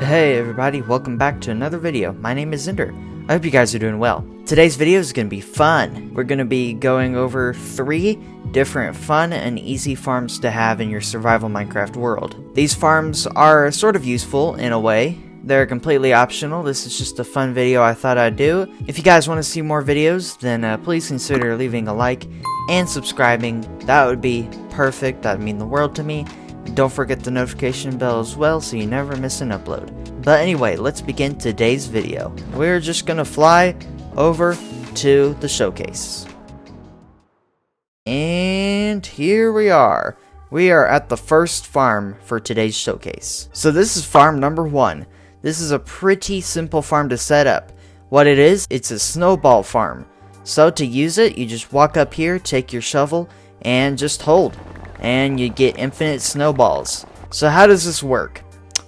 Hey everybody, welcome back to another video. My name is Ender. I hope you guys are doing well. Today's video is going to be fun. We're going to be going over 3 different fun and easy farms to have in your survival Minecraft world. These farms are sort of useful in a way. They're completely optional. This is just a fun video I thought I'd do. If you guys want to see more videos, then please consider leaving a like and subscribing. That would be perfect. That would mean the world to me. Don't forget the notification bell as well so you never miss an upload. But anyway, let's begin today's video. We're just gonna fly over to the showcase. And here we are. We are at the first farm for today's showcase. So this is farm number 1. This is a pretty simple farm to set up. What it is, it's a snowball farm. So to use it, you just walk up here, take your shovel, and just hold. And you get infinite snowballs. So how does this work?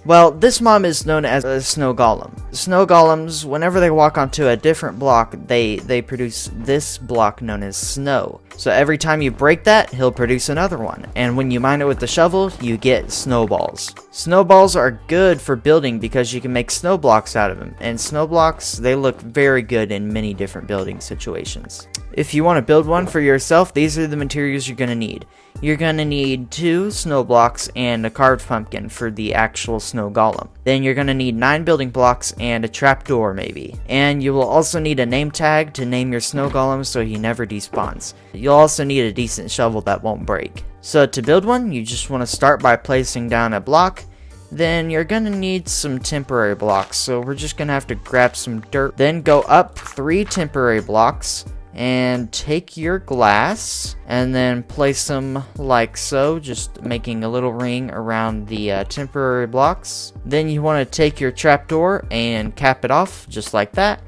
Well, this mob is known as a snow golem. Snow golems, whenever they walk onto a different block, they produce this block known as snow. So every time you break that, he'll produce another one. And when you mine it with the shovel, you get snowballs. Snowballs are good for building because you can make snow blocks out of them. And snow blocks, they look very good in many different building situations. If you want to build one for yourself, these are the materials you're going to need. You're going to need 2 snow blocks and a carved pumpkin for the actual snow golem. Then you're going to need 9 building blocks and a trapdoor maybe. And you will also need a name tag to name your snow golem so he never despawns. You'll also need a decent shovel that won't break. So to build one, you just want to start by placing down a block. Then you're going to need some temporary blocks. So we're just going to have to grab some dirt. Then go up 3 temporary blocks. And take your glass and then place them like so, just making a little ring around the temporary blocks. Then you want to take your trapdoor and cap it off just like that.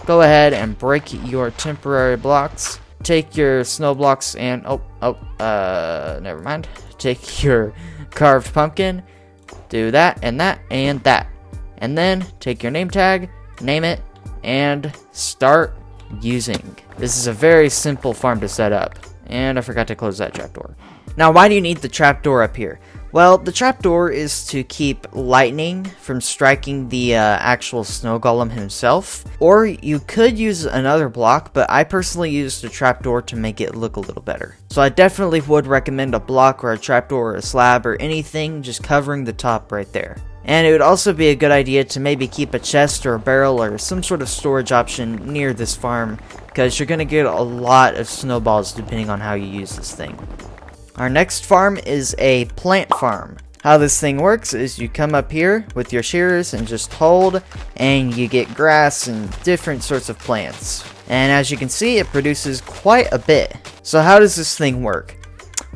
Go ahead and break your temporary blocks. Take your snow blocks and never mind. Take your carved pumpkin, do that and that and that. And then take your name tag, name it, and start using. This is a very simple farm to set up. And I forgot to close that trapdoor. Now, why do you need the trapdoor up here? Well, the trapdoor is to keep lightning from striking the actual snow golem himself. Or you could use another block, but I personally use the trapdoor to make it look a little better. So I definitely would recommend a block or a trapdoor or a slab or anything just covering the top right there. And it would also be a good idea to maybe keep a chest or a barrel or some sort of storage option near this farm, because you're going to get a lot of snowballs depending on how you use this thing. Our next farm is a plant farm. How this thing works is you come up here with your shears and just hold, and you get grass and different sorts of plants. And as you can see, it produces quite a bit. So how does this thing work?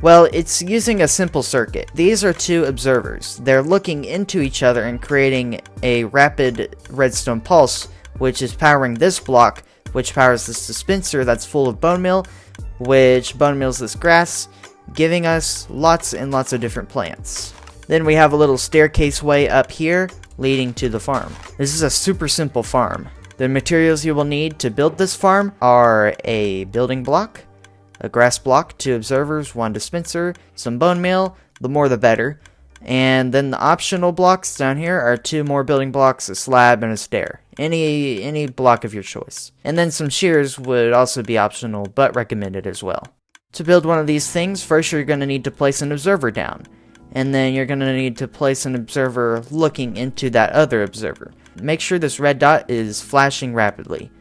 Well, it's using a simple circuit. These are 2 observers. They're looking into each other and creating a rapid redstone pulse, which is powering this block, which powers this dispenser that's full of bone meal, which bone meals this grass, giving us lots and lots of different plants. Then we have a little staircase way up here leading to the farm. This is a super simple farm. The materials you will need to build this farm are a building block, a grass block, 2 observers, 1 dispenser, some bone meal, the more the better. And then the optional blocks down here are 2 more building blocks, a slab, and a stair. Any block of your choice. And then some shears would also be optional, but recommended as well. To build one of these things, first you're going to need to place an observer down. And then you're going to need to place an observer looking into that other observer. Make sure this red dot is flashing rapidly.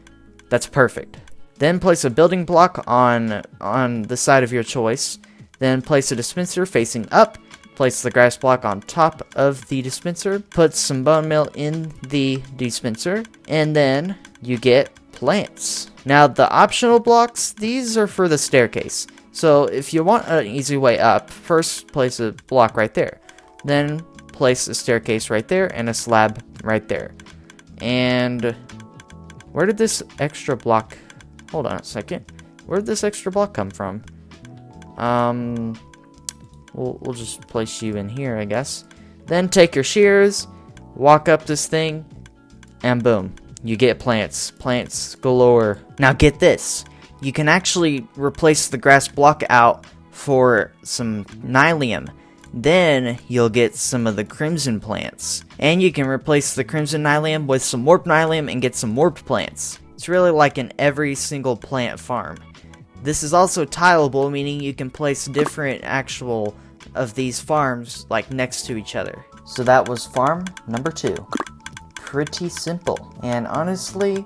That's perfect. Then place a building block on the side of your choice. Then place a dispenser facing up. Place the grass block on top of the dispenser. Put some bone meal in the dispenser. And then you get plants. Now the optional blocks, these are for the staircase. So if you want an easy way up, first place a block right there. Then place a staircase right there and a slab right there. And where did this extra block... Hold on a second. Where did this extra block come from? We'll just place you in here, I guess. Then take your shears, walk up this thing, and boom. You get plants. Plants galore. Now get this. You can actually replace the grass block out for some nylium. Then you'll get some of the crimson plants. And you can replace the crimson nylium with some warped nylium and get some warped plants. It's really like an every single plant farm. This is also tileable, meaning you can place different actual of these farms like next to each other. So that was farm number 2. Pretty simple. And honestly,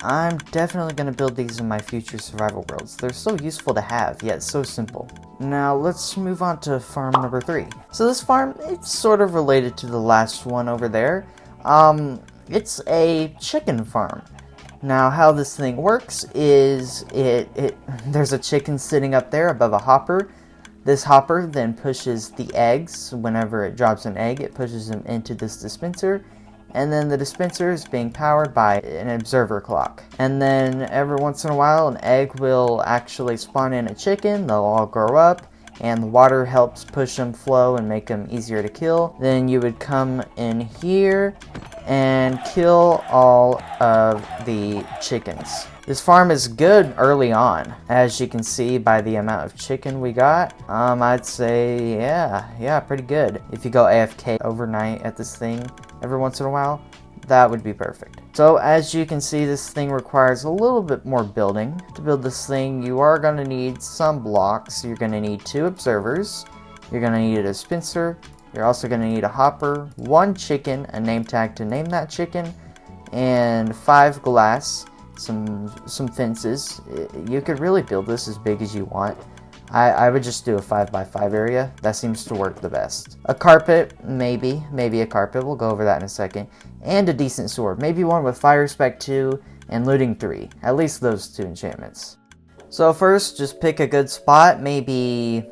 I'm definitely going to build these in my future survival worlds. They're so useful to have, yet so simple. Now let's move on to farm number 3. So this farm, it's sort of related to the last one over there. It's a chicken farm. Now how this thing works is there's a chicken sitting up there above a hopper. This hopper then pushes the eggs. Whenever it drops an egg, it pushes them into this dispenser. And then the dispenser is being powered by an observer clock. And then every once in a while, an egg will actually spawn in a chicken. They'll all grow up, and the water helps push them flow and make them easier to kill. Then you would come in here and kill all of the chickens. This farm is good early on, as you can see by the amount of chicken we got. I'd say, yeah, pretty good. If you go AFK overnight at this thing every once in a while, that would be perfect. So as you can see, this thing requires a little bit more building. To build this thing, you are going to need some blocks. You're going to need 2 observers. You're going to need a dispenser. You're also going to need a hopper, 1 chicken, a name tag to name that chicken, and 5 glass. Some fences. You could really build this as big as you want. I would just do a 5x5 area. That seems to work the best. A carpet, maybe a carpet. We'll go over that in a second. And a decent sword. Maybe one with fire spec 2 and looting 3. At least those 2 enchantments. So first, just pick a good spot. Maybe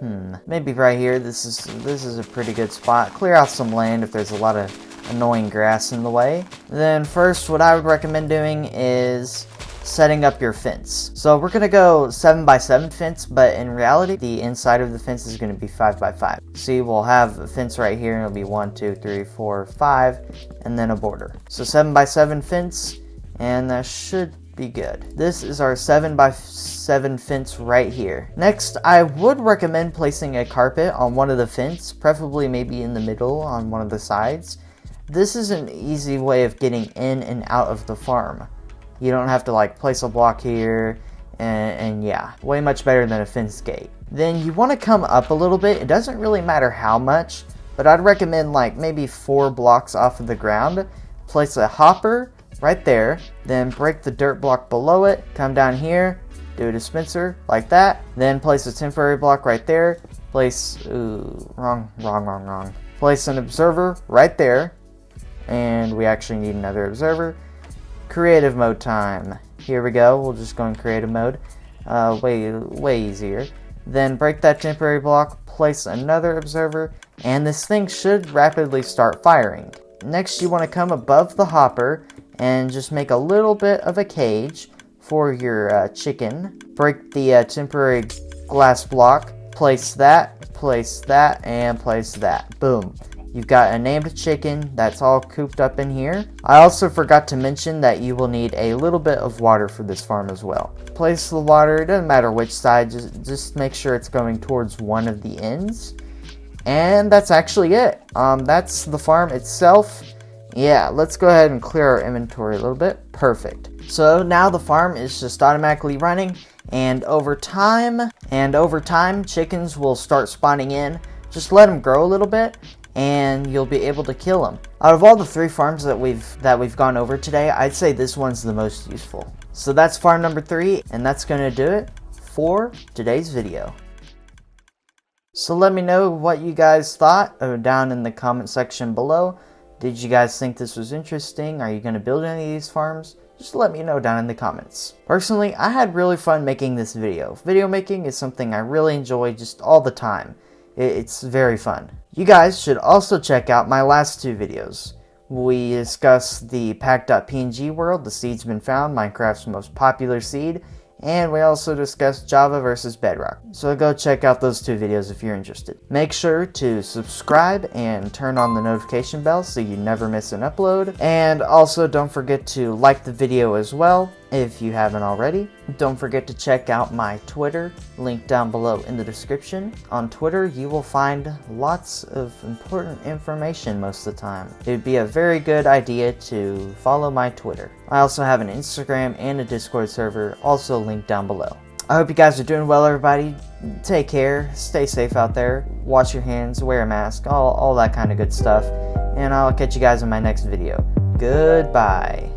right here. This is a pretty good spot. Clear out some land if there's a lot of annoying grass in the way. Then first, what I would recommend doing is setting up your fence. So we're gonna go 7x7 fence, but in reality, the inside of the fence is gonna be 5x5. See, we'll have a fence right here, and it'll be 1, 2, 3, 4, 5, and then a border. So 7x7 fence, and that should be good. This is our 7x7 fence right here. Next, I would recommend placing a carpet on one of the fence, preferably maybe in the middle on one of the sides. This is an easy way of getting in and out of the farm. You don't have to like place a block here, and yeah, way much better than a fence gate. Then you want to come up a little bit. It doesn't really matter how much, but I'd recommend like maybe 4 blocks off of the ground. Place a hopper right there, then break the dirt block below it, come down here, do a dispenser like that, then place a temporary block right there, place, wrong. Place an observer right there, and we actually need another observer. Creative mode time. Here we go. We'll just go in creative mode. Way easier. Then break that temporary block, place another observer, and this thing should rapidly start firing. Next, you want to come above the hopper and just make a little bit of a cage for your chicken. Break the temporary glass block, place that, and place that. Boom. You've got a named chicken that's all cooped up in here. I also forgot to mention that you will need a little bit of water for this farm as well. Place the water, it doesn't matter which side, just make sure it's going towards one of the ends. And that's actually it. That's the farm itself. Yeah, let's go ahead and clear our inventory a little bit. Perfect. So now the farm is just automatically running, and over time, chickens will start spawning in. Just let them grow a little bit, and you'll be able to kill them. Out of all the 3 farms that we've gone over today, I'd say this one's the most useful. So that's farm number 3, and that's gonna do it for today's video. So let me know what you guys thought down in the comment section below. Did you guys think this was interesting? Are you gonna build any of these farms? Just let me know down in the comments. Personally, I had really fun making this video. Video making is something I really enjoy just all the time. It's very fun. You guys should also check out my last 2 videos. We discuss the pack.png world, the seed's been found, Minecraft's most popular seed, and we also discuss Java versus Bedrock. So go check out those 2 videos if you're interested. Make sure to subscribe and turn on the notification bell so you never miss an upload. And also don't forget to like the video as well. If you haven't already, don't forget to check out my Twitter, link down below in the description. On Twitter, you will find lots of important information most of the time. It would be a very good idea to follow my Twitter. I also have an Instagram and a Discord server, also linked down below. I hope you guys are doing well, everybody. Take care, stay safe out there, wash your hands, wear a mask, all that kind of good stuff. And I'll catch you guys in my next video. Goodbye.